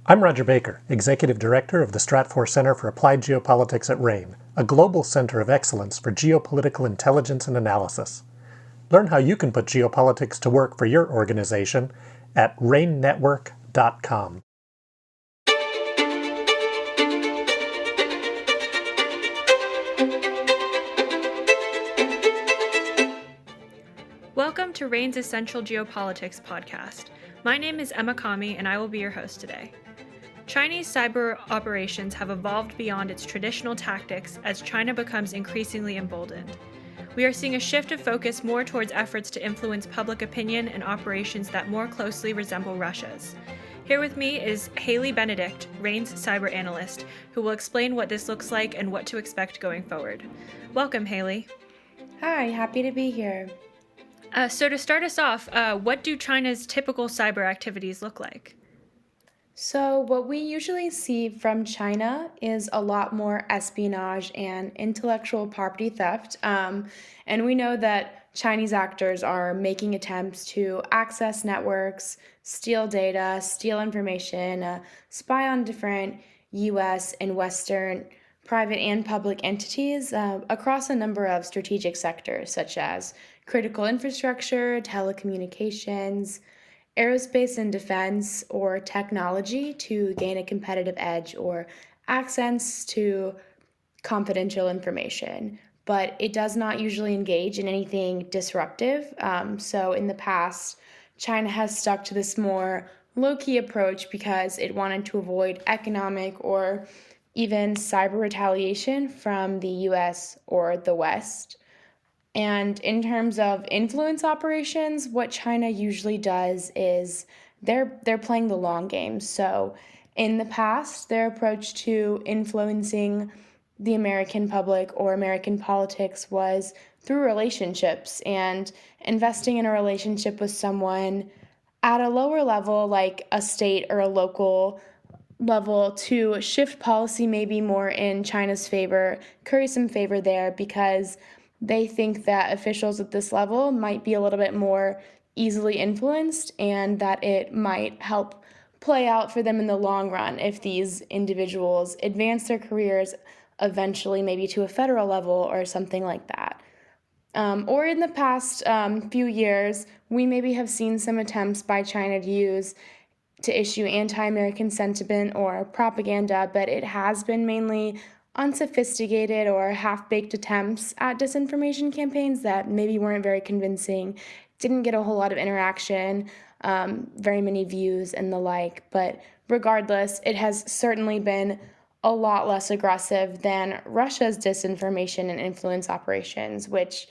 I'm Roger Baker, Executive Director of the Stratfor Center for Applied Geopolitics at RANE, a global center of excellence for geopolitical intelligence and analysis. Learn how you can put geopolitics to work for your organization at ranenetwork.com. Welcome to RANE's Essential Geopolitics podcast. My name is Emma Kami, and I will be your host today. Chinese cyber operations have evolved beyond its traditional tactics as China becomes increasingly emboldened. We are seeing a shift of focus more towards efforts to influence public opinion and operations that more closely resemble Russia's. Here with me is Hayley Benedict, RANE's Cyber Analyst, who will explain what this looks like and what to expect going forward. Welcome, Hayley. Hi, happy to be here. So to start us off, what do China's typical cyber activities look like? So what we usually see from China is a lot more espionage and intellectual property theft. And we know that Chinese actors are making attempts to access networks, steal data, steal information, spy on different U.S. and Western private and public entities across a number of strategic sectors, such as critical infrastructure, telecommunications, aerospace and defense, or technology to gain a competitive edge or access to confidential information. But it does not usually engage in anything disruptive. So in the past, China has stuck to this more low-key approach because it wanted to avoid economic or even cyber retaliation from the US or the West. And in terms of influence operations, what China usually does is they're playing the long game. So in the past, their approach to influencing the American public or American politics was through relationships and investing in a relationship with someone at a lower level, like a state or a local level, to shift policy maybe more in China's favor, curry some favor there, because they think that officials at this level might be a little bit more easily influenced and that it might help play out for them in the long run if these individuals advance their careers eventually maybe to a federal level or something like that. Or in the past few years, we maybe have seen some attempts by China to issue anti-American sentiment or propaganda, but it has been mainly unsophisticated or half-baked attempts at disinformation campaigns that maybe weren't very convincing, didn't get a whole lot of interaction, very many views and the like. But regardless, it has certainly been a lot less aggressive than Russia's disinformation and influence operations, which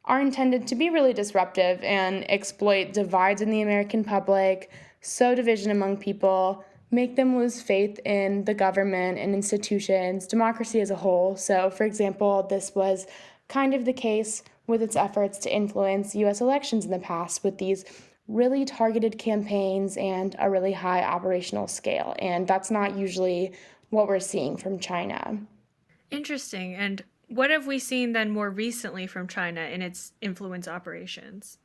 are intended to be really disruptive and exploit divides in the American public, sow division among people, make them lose faith in the government and institutions, democracy as a whole. So, for example, this was kind of the case with its efforts to influence U.S. elections in the past with these really targeted campaigns and a really high operational scale. And that's not usually what we're seeing from China. Interesting. And what have we seen then more recently from China in its influence operations?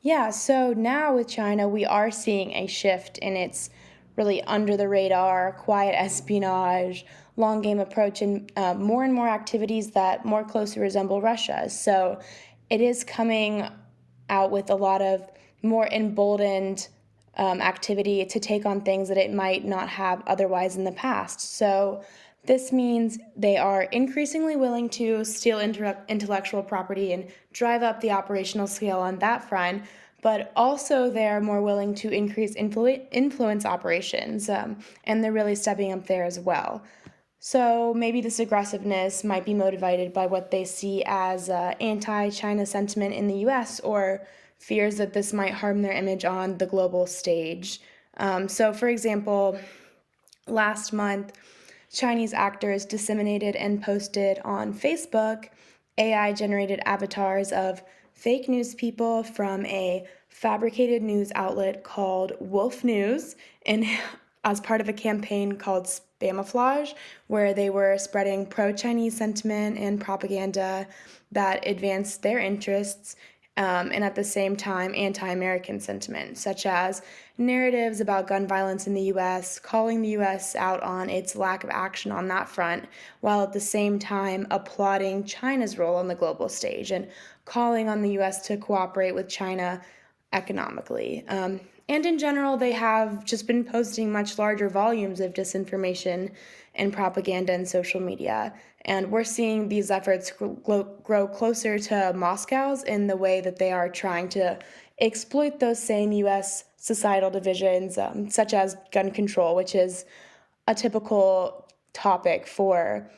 Yeah, so now with China, we are seeing a shift in its really under the radar, quiet espionage, long game approach, and more activities that more closely resemble Russia's. So it is coming out with a lot of more emboldened activity to take on things that it might not have otherwise in the past. So this means they are increasingly willing to steal intellectual property and drive up the operational scale on that front, but also they're more willing to increase influence operations, and they're really stepping up there as well. So maybe this aggressiveness might be motivated by what they see as anti-China sentiment in the U.S. or fears that this might harm their image on the global stage. So, for example, last month, Chinese actors disseminated and posted on Facebook AI-generated avatars of fake news people from a fabricated news outlet called Wolf News, and as part of a campaign called Spamiflage, where they were spreading pro-Chinese sentiment and propaganda that advanced their interests and at the same time anti-American sentiment, such as narratives about gun violence in the U.S., calling the U.S. out on its lack of action on that front, while at the same time applauding China's role on the global stage and calling on the U.S. to cooperate with China economically. And in general, they have just been posting much larger volumes of disinformation and propaganda in social media. And we're seeing these efforts grow closer to Moscow's in the way that they are trying to exploit those same U.S. societal divisions, such as gun control, which is a typical topic for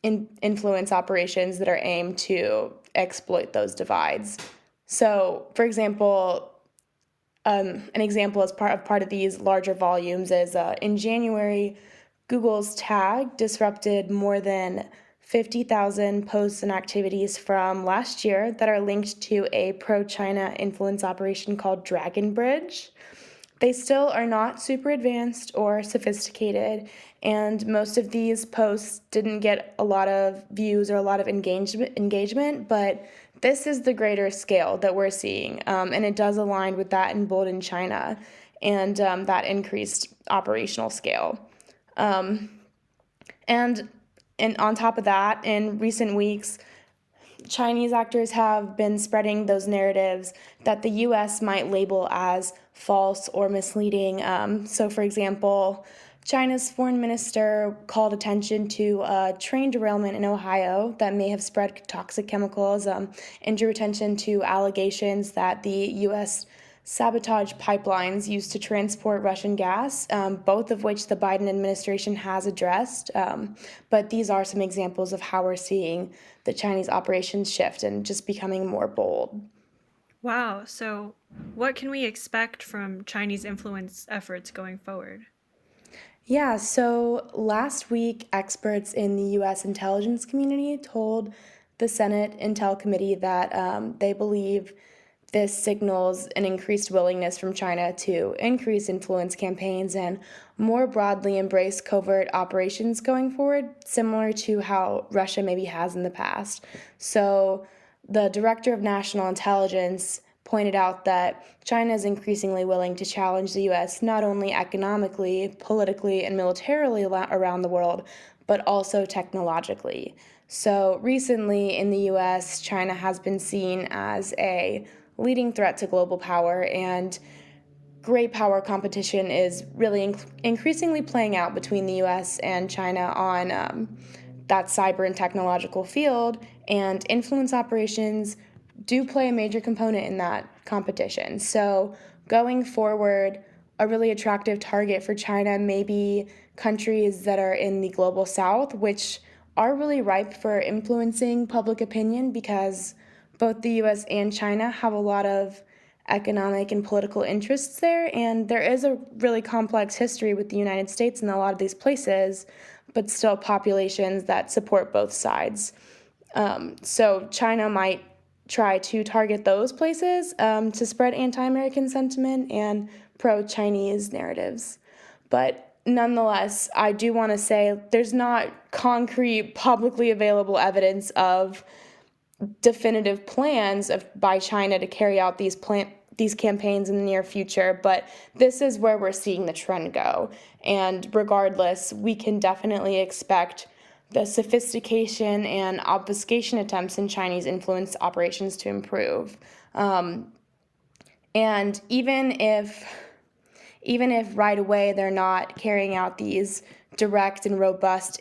influence operations that are aimed to exploit those divides. So, for example, an example as part of these larger volumes is in January, Google's tag disrupted more than 50,000 posts and activities from last year that are linked to a pro-China influence operation called Dragon Bridge. They still are not super advanced or sophisticated, and most of these posts didn't get a lot of views or a lot of engagement, but this is the greater scale that we're seeing, and it does align with that emboldened China and that increased operational scale. And on top of that, in recent weeks, Chinese actors have been spreading those narratives that the U.S. might label as false or misleading. So, for example, China's foreign minister called attention to a train derailment in Ohio that may have spread toxic chemicals, and drew attention to allegations that the U.S. sabotaged pipelines used to transport Russian gas, both of which the Biden administration has addressed. But these are some examples of how we're seeing the Chinese operations shift and just becoming more bold. Wow, so what can we expect from Chinese influence efforts going forward? Yeah, so last week, experts in the U.S. intelligence community told the Senate Intel Committee that they believe this signals an increased willingness from China to increase influence campaigns and more broadly embrace covert operations going forward, similar to how Russia maybe has in the past. So the Director of National Intelligence pointed out that China is increasingly willing to challenge the U.S. not only economically, politically, and militarily around the world, but also technologically. So recently in the U.S., China has been seen as a leading threat to global power, and great power competition is really increasingly playing out between the U.S. and China on that cyber and technological field, and influence operations do play a major component in that competition. So going forward, a really attractive target for China may be countries that are in the global south, which are really ripe for influencing public opinion because both the U.S. and China have a lot of economic and political interests there, and there is a really complex history with the United States in a lot of these places, but still populations that support both sides. So China might try to target those places to spread anti-American sentiment and pro-Chinese narratives. But nonetheless, I do want to say there's not concrete, publicly available evidence of definitive plans by China to carry out these campaigns in the near future, but this is where we're seeing the trend go. And regardless, we can definitely expect the sophistication and obfuscation attempts in Chinese influence operations to improve. And even if right away they're not carrying out these direct and robust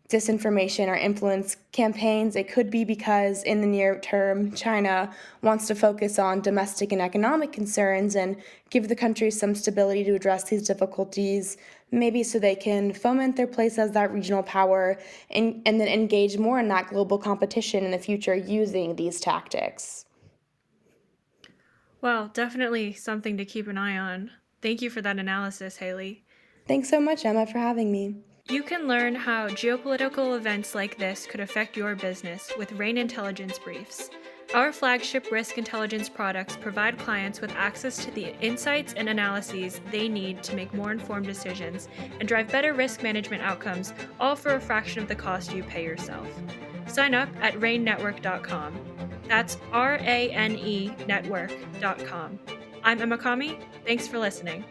disinformation or influence campaigns, it could be because in the near term, China wants to focus on domestic and economic concerns and give the country some stability to address these difficulties, maybe so they can foment their place as that regional power and then engage more in that global competition in the future using these tactics. Well, definitely something to keep an eye on. Thank you for that analysis, Hayley. Thanks so much, Emma, for having me. You can learn how geopolitical events like this could affect your business with RANE Intelligence Briefs. Our flagship risk intelligence products provide clients with access to the insights and analyses they need to make more informed decisions and drive better risk management outcomes, all for a fraction of the cost you pay yourself. Sign up at ranenetwork.com. That's RANE network.com. I'm Emma Kami. Thanks for listening.